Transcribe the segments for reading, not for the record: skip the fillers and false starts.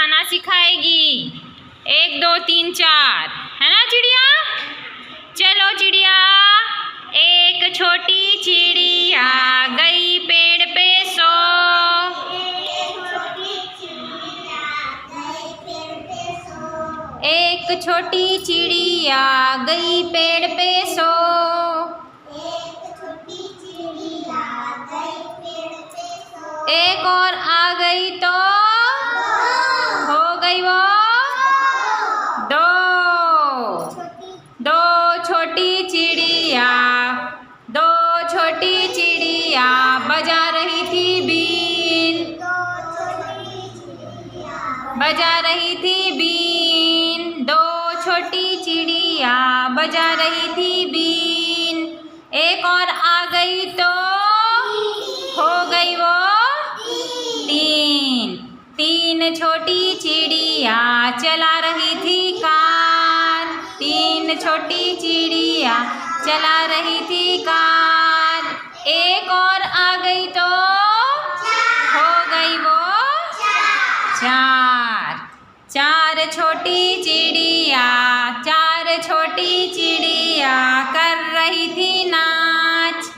गाना सिखाएगी। 1 2 3 4, है ना चिड़िया? चलो चिड़िया। एक छोटी चिड़िया गई पेड़ पे सो। एक छोटी चिड़िया गई पेड़ पे सो। एक और आ गई तो हो गई वो दो छोटी चिड़िया। दो छोटी चिड़िया बजा रही थी बीन। बजा रही थी बीन। दो छोटी चिड़िया बजा रही थी बीन। एक और आ गई तो हो गई वो तीन छोटी चिड़िया चला रही थी कार। तीन छोटी चिड़िया चला रही थी कार। एक और आ गई तो हो गई वो चार छोटी चिड़िया। चार छोटी चिड़िया कर रही थी नाच।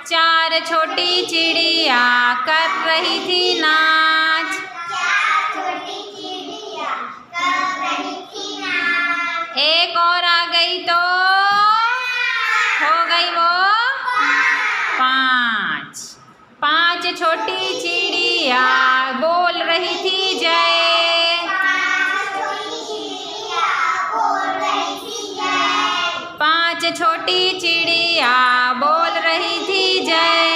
चार छोटी चिड़िया कर रही थी नाच। एक और आ गई तो हो गई वो पांच छोटी चिड़िया बोल रही थी जय। पांच छोटी चिड़िया बोल रही थी जय।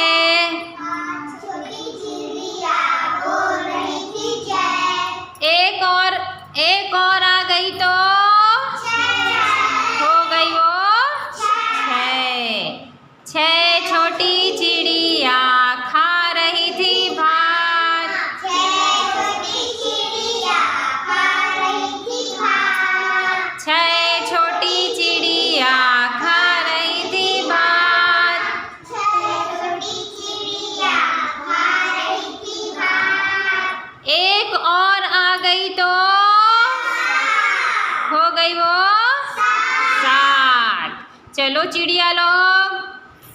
एक और आ गई तो हो गई वो छह छोटी चिड़िया खा रही थी भात। छह छोटी चिड़िया खा रही थी भात। एक और आ गई तो हो गई वो 7। चलो चिड़िया लोग।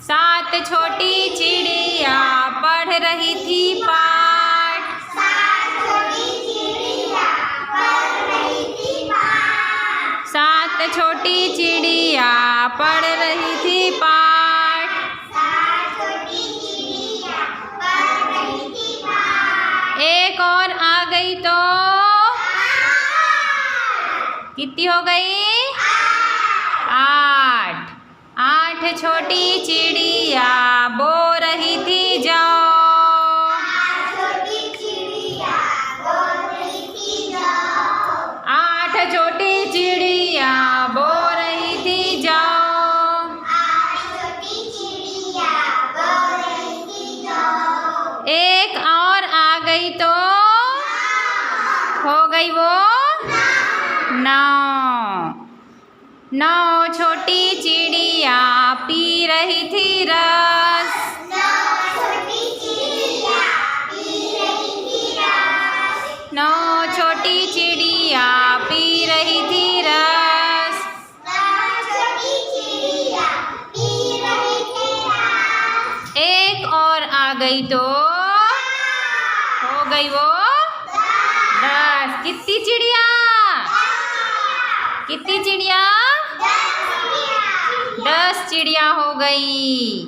7 छोटी चिड़िया पढ़ रही थी पाठ। 7 छोटी चिड़िया पढ़ रही थी पाठ। एक और आ गई तो कितनी हो गई? 8 छोटी चिड़िया बो रही थी जाओ। 8 छोटी चिड़िया बो रही थी जाओ। एक और आ गई तो हो गई वो 9 छोटी चिड़िया पी रही थी रस। 9 छोटी चिड़िया पी रही थी रस। एक और आ गई तो हो गई वो 10। कितनी चिड़िया? कितनी चिड़िया? 10 चिड़िया हो गई।